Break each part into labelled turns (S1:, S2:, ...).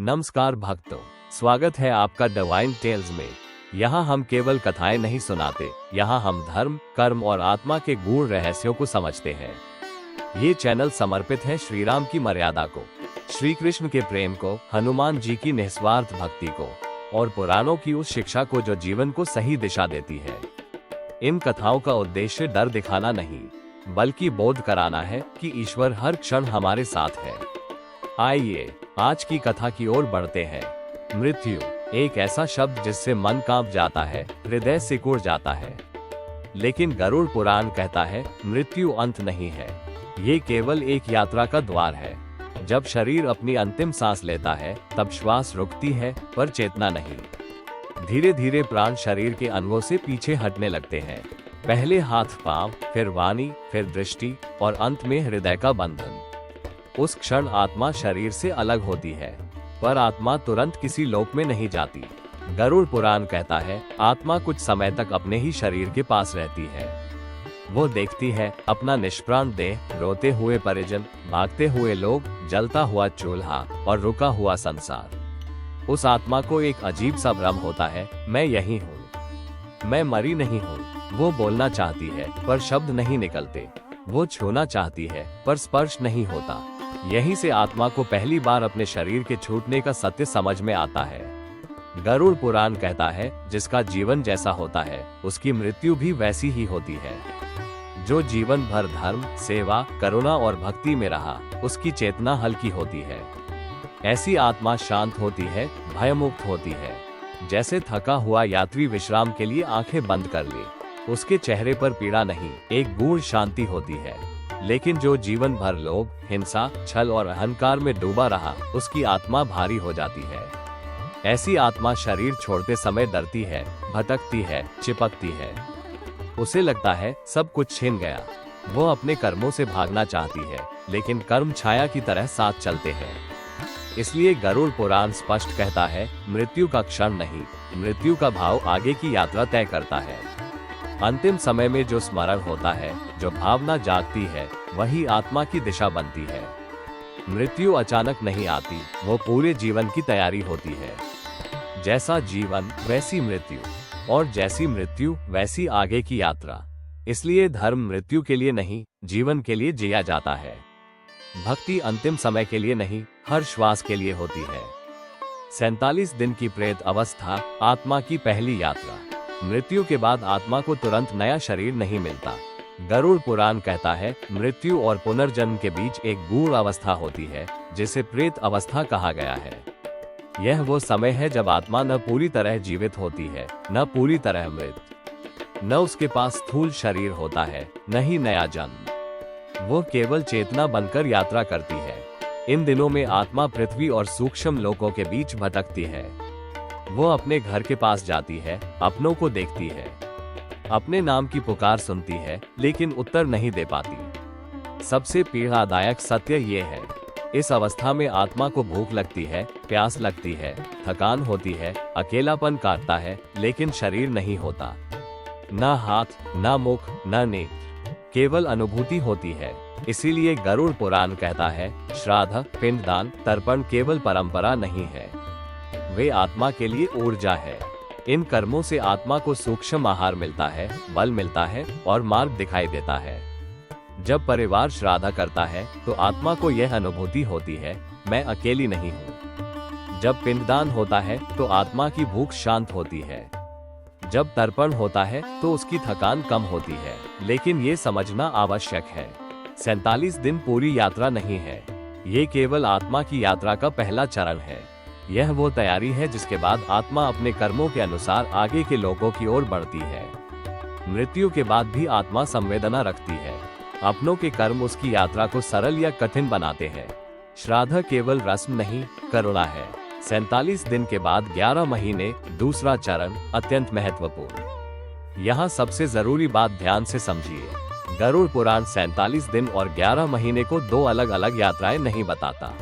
S1: नमस्कार भक्तों, स्वागत है आपका डिवाइन टेल्स में। यहाँ हम केवल कथाएं नहीं सुनाते, यहाँ हम धर्म, कर्म और आत्मा के गूढ़ रहस्यों को समझते हैं। ये चैनल समर्पित है श्री राम की मर्यादा को, श्री कृष्ण के प्रेम को, हनुमान जी की निस्वार्थ भक्ति को और पुराणों की उस शिक्षा को जो जीवन को सही दिशा देती है। इन कथाओं का उद्देश्य डर दिखाना नहीं, बल्कि बोध कराना है कि ईश्वर हर क्षण हमारे साथ है। आइए आज की कथा की ओर बढ़ते हैं। मृत्यु एक ऐसा शब्द जिससे मन कांप जाता है, हृदय सिकुड़ जाता है। लेकिन गरुड़ पुराण कहता है मृत्यु अंत नहीं है, ये केवल एक यात्रा का द्वार है। जब शरीर अपनी अंतिम सांस लेता है तब श्वास रुकती है, पर चेतना नहीं। धीरे धीरे प्राण शरीर के अंगों से पीछे हटने लगते हैं। पहले हाथ पांव, फिर वाणी, फिर दृष्टि और अंत में हृदय का बंधन। उस क्षण आत्मा शरीर से अलग होती है, पर आत्मा तुरंत किसी लोक में नहीं जाती। गरुड़ पुराण कहता है आत्मा कुछ समय तक अपने ही शरीर के पास रहती है। वो देखती है अपना निष्प्राण देह, रोते हुए परिजन, भागते हुए लोग, जलता हुआ चूल्हा और रुका हुआ संसार। उस आत्मा को एक अजीब सा भ्रम होता है, मैं यही हूँ, मैं मरी नहीं हूँ। वो बोलना चाहती है पर शब्द नहीं निकलते, वो छूना चाहती है पर स्पर्श नहीं होता। यहीं से आत्मा को पहली बार अपने शरीर के छूटने का सत्य समझ में आता है। गरुड़ पुराण कहता है जिसका जीवन जैसा होता है उसकी मृत्यु भी वैसी ही होती है। जो जीवन भर धर्म, सेवा, करुणा और भक्ति में रहा, उसकी चेतना हल्की होती है। ऐसी आत्मा शांत होती है, भयमुक्त होती है। जैसे थका हुआ यात्री विश्राम के लिए आंखें बंद कर ले, उसके चेहरे पर पीड़ा नहीं, एक गूढ़ शांति होती है। लेकिन जो जीवन भर लोभ, हिंसा, छल और अहंकार में डूबा रहा, उसकी आत्मा भारी हो जाती है। ऐसी आत्मा शरीर छोड़ते समय डरती है, भटकती है, चिपकती है। उसे लगता है सब कुछ छिन गया। वो अपने कर्मों से भागना चाहती है, लेकिन कर्म छाया की तरह साथ चलते हैं। इसलिए गरुड़ पुराण स्पष्ट कहता है मृत्यु का क्षण नहीं, मृत्यु का भाव आगे की यात्रा तय करता है। अंतिम समय में जो स्मरण होता है, जो भावना जागती है, वही आत्मा की दिशा बनती है। मृत्यु अचानक नहीं आती, वो पूरे जीवन की तैयारी होती है। जैसा जीवन वैसी मृत्यु, और जैसी मृत्यु वैसी आगे की यात्रा। इसलिए धर्म मृत्यु के लिए नहीं, जीवन के लिए जिया जाता है। भक्ति अंतिम समय के लिए नहीं, हर श्वास के लिए होती है। 47 दिन की प्रेत अवस्था आत्मा की पहली यात्रा। मृत्यु के बाद आत्मा को तुरंत नया शरीर नहीं मिलता। गरुड़ पुराण कहता है मृत्यु और पुनर्जन्म के बीच एक गूढ़ अवस्था होती है, जिसे प्रेत अवस्था कहा गया है। यह वो समय है जब आत्मा न पूरी तरह जीवित होती है, न पूरी तरह मृत। न उसके पास स्थूल शरीर होता है, न ही नया जन्म। वो केवल चेतना बनकर यात्रा करती है। इन दिनों में आत्मा पृथ्वी और सूक्ष्म लोकों के बीच भटकती है। वो अपने घर के पास जाती है, अपनों को देखती है, अपने नाम की पुकार सुनती है, लेकिन उत्तर नहीं दे पाती। सबसे पीड़ादायक सत्य ये है, इस अवस्था में आत्मा को भूख लगती है, प्यास लगती है, थकान होती है, अकेलापन काटता है, लेकिन शरीर नहीं होता। न हाथ, न मुख, न नेत्र, केवल अनुभूति होती है। इसीलिए गरुड़ पुराण कहता है श्राद्ध, पिंडदान, तर्पण केवल परंपरा नहीं है, वे आत्मा के लिए ऊर्जा है। इन कर्मों से आत्मा को सूक्ष्म आहार मिलता है, बल मिलता है और मार्ग दिखाई देता है। जब परिवार श्राद्ध करता है तो आत्मा को यह अनुभूति होती है, मैं अकेली नहीं हूँ। जब पिंडदान होता है तो आत्मा की भूख शांत होती है। जब तर्पण होता है तो उसकी थकान कम होती है। लेकिन ये समझना आवश्यक है, 47 दिन पूरी यात्रा नहीं है, ये केवल आत्मा की यात्रा का पहला चरण है। यह वो तैयारी है जिसके बाद आत्मा अपने कर्मों के अनुसार आगे के लोगों की ओर बढ़ती है। मृत्यु के बाद भी आत्मा संवेदना रखती है। अपनों के कर्म उसकी यात्रा को सरल या कठिन बनाते हैं। श्राद्ध केवल रस्म नहीं, करुणा है। 47 दिन के बाद 11 महीने, दूसरा चरण अत्यंत महत्वपूर्ण। यहाँ सबसे जरूरी बात ध्यान से समझिए। गरुड़ पुराण 47 दिन और 11 महीने को दो अलग अलग यात्राएं नहीं बताता।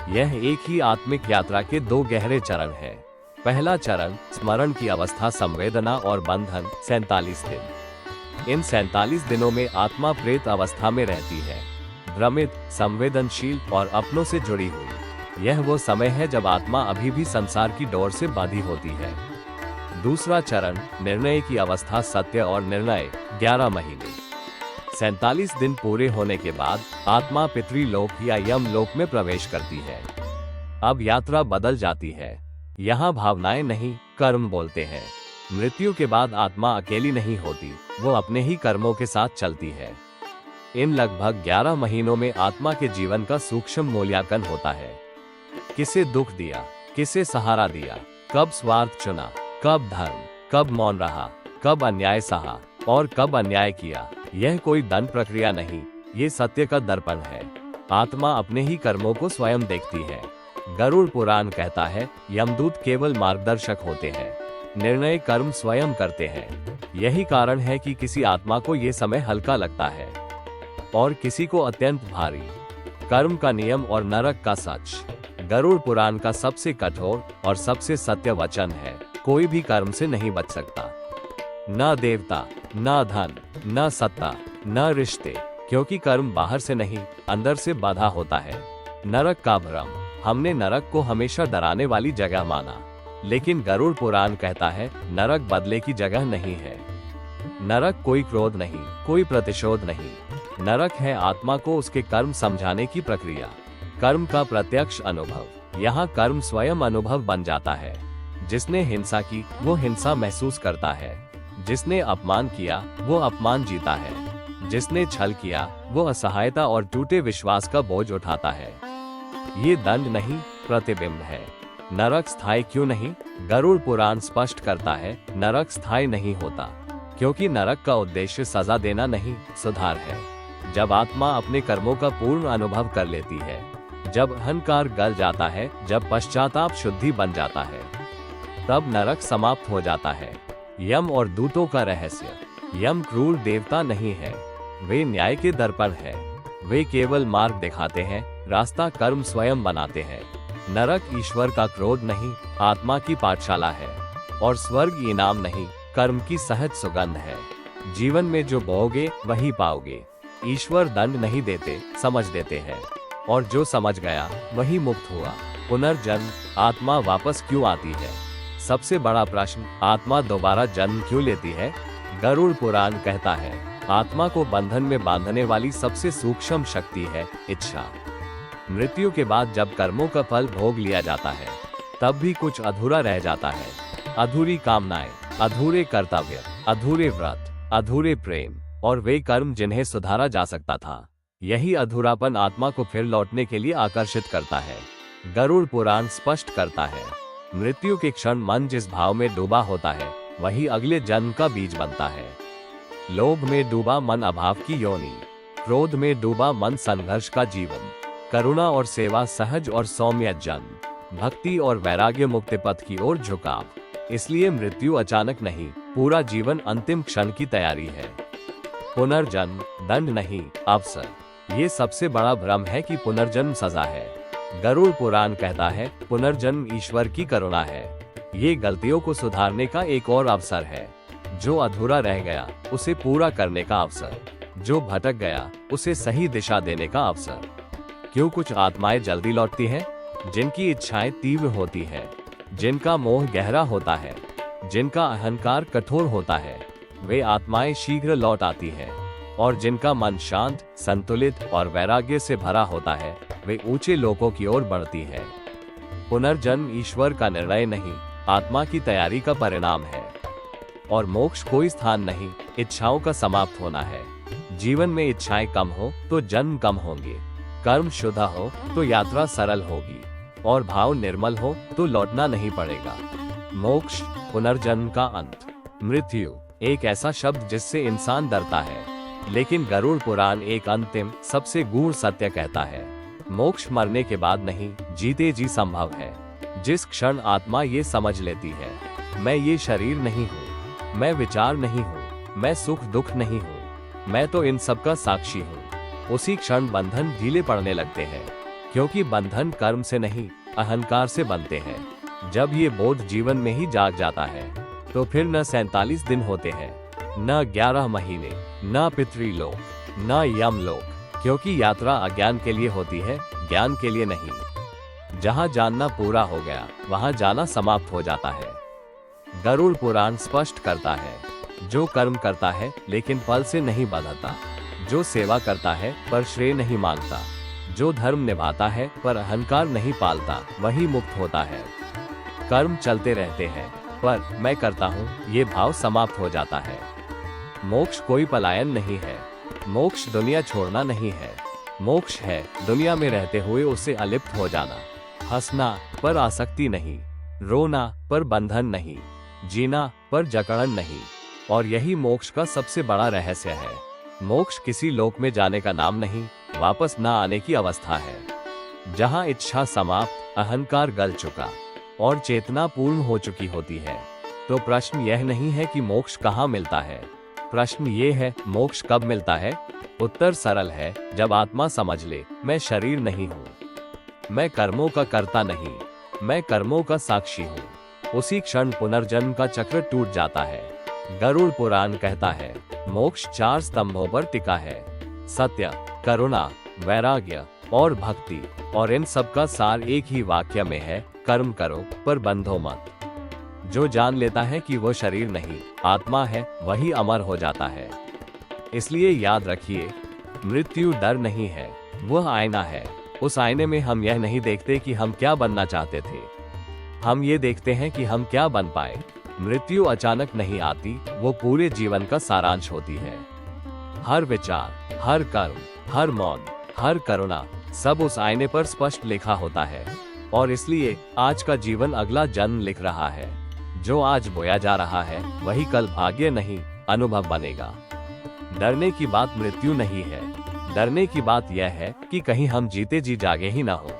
S1: यह एक ही आत्मिक यात्रा के दो गहरे चरण हैं। पहला चरण स्मरण की अवस्था, संवेदना और बंधन, 47 दिन। इन 47 दिनों में आत्मा प्रेत अवस्था में रहती है, भ्रमित, संवेदनशील और अपनों से जुड़ी हुई। यह वो समय है जब आत्मा अभी भी संसार की डोर से बांधी होती है। दूसरा चरण, निर्णय की अवस्था, सत्य और निर्णय। 11 महीने 47 दिन पूरे होने के बाद आत्मा पितृलोक या यमलोक में प्रवेश करती है। अब यात्रा बदल जाती है। यहाँ भावनाएं नहीं, कर्म बोलते हैं। मृत्यु के बाद आत्मा अकेली नहीं होती, वो अपने ही कर्मों के साथ चलती है। इन लगभग 11 महीनों में आत्मा के जीवन का सूक्ष्म मूल्यांकन होता है। किसे दुख दिया, किसे सहारा दिया, कब स्वार्थ चुना, कब धर्म, कब मौन रहा, कब अन्याय सहा और कब अन्याय किया। यह कोई दंड प्रक्रिया नहीं, ये सत्य का दर्पण है। आत्मा अपने ही कर्मों को स्वयं देखती है। गरुड़ पुराण कहता है, यमदूत केवल मार्गदर्शक होते हैं, निर्णय कर्म स्वयं करते हैं। यही कारण है कि किसी आत्मा को ये समय हल्का लगता है और किसी को अत्यंत भारी। कर्म का नियम और नरक का सच। गरुड़ पुराण का सबसे कठोर और सबसे सत्य वचन है, कोई भी कर्म से नहीं बच सकता। न देवता, न धन, न सत्ता, न रिश्ते, क्योंकि कर्म बाहर से नहीं, अंदर से बाधा होता है। नरक का भ्रम। हमने नरक को हमेशा डराने वाली जगह माना, लेकिन गरुड़ पुराण कहता है, नरक बदले की जगह नहीं है। नरक कोई क्रोध नहीं, कोई प्रतिशोध नहीं। नरक है आत्मा को उसके कर्म समझाने की प्रक्रिया, कर्म का प्रत्यक्ष अनुभव। यहाँ कर्म स्वयं अनुभव बन जाता है। जिसने हिंसा की वो हिंसा महसूस करता है, जिसने अपमान किया वो अपमान जीता है, जिसने छल किया वो असहायता और टूटे विश्वास का बोझ उठाता है। ये दंड नहीं, प्रतिबिंब है। नरक स्थायी क्यों नहीं? गरुड़ पुराण स्पष्ट करता है, नरक स्थायी नहीं होता, क्योंकि नरक का उद्देश्य सजा देना नहीं, सुधार है। जब आत्मा अपने कर्मों का पूर्ण अनुभव कर लेती है, जब अहंकार गल जाता है, जब पश्चाताप शुद्धि बन जाता है, तब नरक समाप्त हो जाता है। यम और दूतों का रहस्य। यम क्रूर देवता नहीं है, वे न्याय के दर्पण है। वे केवल मार्ग दिखाते हैं, रास्ता कर्म स्वयं बनाते हैं। नरक ईश्वर का क्रोध नहीं, आत्मा की पाठशाला है। और स्वर्ग इनाम नहीं, कर्म की सहज सुगंध है। जीवन में जो बोओगे वही पाओगे। ईश्वर दंड नहीं देते, समझ देते हैं, और जो समझ गया वही मुक्त हुआ। पुनर्जन्म, आत्मा वापस क्यों आती है? सबसे बड़ा प्रश्न, आत्मा दोबारा जन्म क्यों लेती है? गरुड़ पुराण कहता है, आत्मा को बंधन में बांधने वाली सबसे सूक्ष्म शक्ति है इच्छा। मृत्यु के बाद जब कर्मों का फल भोग लिया जाता है, तब भी कुछ अधूरा रह जाता है। अधूरी कामनाएं, अधूरे कर्तव्य, अधूरे व्रत, अधूरे प्रेम और वे कर्म जिन्हें सुधारा जा सकता था। यही अधूरापन आत्मा को फिर लौटने के लिए आकर्षित करता है। गरुड़ पुराण स्पष्ट करता है, मृत्यु के क्षण मन जिस भाव में डूबा होता है, वही अगले जन्म का बीज बनता है। लोभ में डूबा मन अभाव की योनि, क्रोध में डूबा मन संघर्ष का जीवन, करुणा और सेवा सहज और सौम्य जन्म, भक्ति और वैराग्य मुक्ति पथ की ओर झुकाव। इसलिए मृत्यु अचानक नहीं, पूरा जीवन अंतिम क्षण की तैयारी है। पुनर्जन्म दंड नहीं, अवसर। ये सबसे बड़ा भ्रम है कि पुनर्जन्म सजा है। गरुड़ पुराण कहता है, पुनर्जन्म ईश्वर की करुणा है। ये गलतियों को सुधारने का एक और अवसर है। जो अधूरा रह गया उसे पूरा करने का अवसर, जो भटक गया उसे सही दिशा देने का अवसर। क्यों कुछ आत्माएं जल्दी लौटती हैं? जिनकी इच्छाएं तीव्र होती हैं, जिनका मोह गहरा होता है, जिनका अहंकार कठोर होता है, वे आत्माएं शीघ्र लौट आती हैं। और जिनका मन शांत, संतुलित और वैराग्य से भरा होता है, वे ऊंचे लोकों की ओर बढ़ती है। पुनर्जन्म ईश्वर का निर्णय नहीं, आत्मा की तैयारी का परिणाम है। और मोक्ष कोई स्थान नहीं, इच्छाओं का समाप्त होना है। जीवन में इच्छाएं कम हो तो जन्म कम होंगे, कर्म शुद्ध हो तो यात्रा सरल होगी, और भाव निर्मल हो तो लौटना नहीं पड़ेगा। मोक्ष, पुनर्जन्म का अंत। मृत्यु एक ऐसा शब्द जिससे इंसान डरता है, लेकिन गरुड़ पुराण एक अंतिम, सबसे गूढ़ सत्य कहता है। मोक्ष मरने के बाद नहीं, जीते जी संभव है। जिस क्षण आत्मा ये समझ लेती है, मैं ये शरीर नहीं हूँ, मैं विचार नहीं हूँ, मैं सुख दुख नहीं हूँ, मैं तो इन सब का साक्षी हूँ, उसी क्षण बंधन ढीले पड़ने लगते हैं। क्योंकि बंधन कर्म से नहीं, अहंकार से बनते हैं। जब ये बोध जीवन में ही जाग जाता है, तो फिर न 47 दिन होते हैं, न 11 महीने, न पितृलोक, न यमलोक। क्योंकि यात्रा अज्ञान के लिए होती है, ज्ञान के लिए नहीं। जहाँ जानना पूरा हो गया वहाँ जाना समाप्त हो जाता है। गरुड़ पुराण स्पष्ट करता है, जो कर्म करता है लेकिन फल से नहीं बंधता, जो सेवा करता है पर श्रेय नहीं मांगता, जो धर्म निभाता है पर अहंकार नहीं पालता, वही मुक्त होता है। कर्म चलते रहते हैं पर मैं करता हूँ ये भाव समाप्त हो जाता है। मोक्ष कोई पलायन नहीं है, मोक्ष दुनिया छोड़ना नहीं है, मोक्ष है दुनिया में रहते हुए उससे अलिप्त हो जाना। हंसना पर आसक्ति नहीं, रोना पर बंधन नहीं, जीना पर जकड़न नहीं, और यही मोक्ष का सबसे बड़ा रहस्य है। मोक्ष किसी लोक में जाने का नाम नहीं, वापस न आने की अवस्था है, जहाँ इच्छा समाप्त, अहंकार गल चुका और चेतना पूर्ण हो चुकी होती है। तो प्रश्न यह नहीं है कि मोक्ष कहाँ मिलता है, प्रश्न ये है मोक्ष कब मिलता है। उत्तर सरल है, जब आत्मा समझ ले मैं शरीर नहीं हूँ, मैं कर्मों का कर्ता नहीं, मैं कर्मों का साक्षी हूँ। उसी क्षण पुनर्जन्म का चक्र टूट जाता है। गरुड़ पुराण कहता है, मोक्ष 4 स्तंभों पर टिका है, सत्य, करुणा, वैराग्य और भक्ति, और इन सब का सार एक ही वाक्य में है, कर्म करो पर बंधो मत। जो जान लेता है कि वो शरीर नहीं आत्मा है, वही अमर हो जाता है। इसलिए याद रखिए, मृत्यु डर नहीं है, वह आईना है। उस आईने में हम यह नहीं देखते कि हम क्या बनना चाहते थे, हम ये देखते हैं कि हम क्या बन पाए। मृत्यु अचानक नहीं आती, वो पूरे जीवन का सारांश होती है। हर विचार, हर कर्म, हर मौन, हर करुणा, सब उस आईने पर स्पष्ट लिखा होता है। और इसलिए आज का जीवन अगला जन्म लिख रहा है। जो आज बोया जा रहा है वही कल भाग्य नहीं अनुभव बनेगा। डरने की बात मृत्यु नहीं है, डरने की बात यह है कि कहीं हम जीते जी जागे ही ना हो।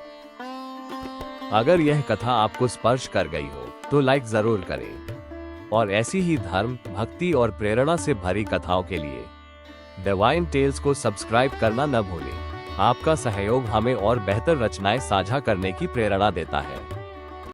S1: अगर यह कथा आपको स्पर्श कर गई हो तो लाइक जरूर करें, और ऐसी ही धर्म, भक्ति और प्रेरणा से भरी कथाओं के लिए डिवाइन टेल्स को सब्सक्राइब करना न भूलें। आपका सहयोग हमें और बेहतर रचनाएं साझा करने की प्रेरणा देता है।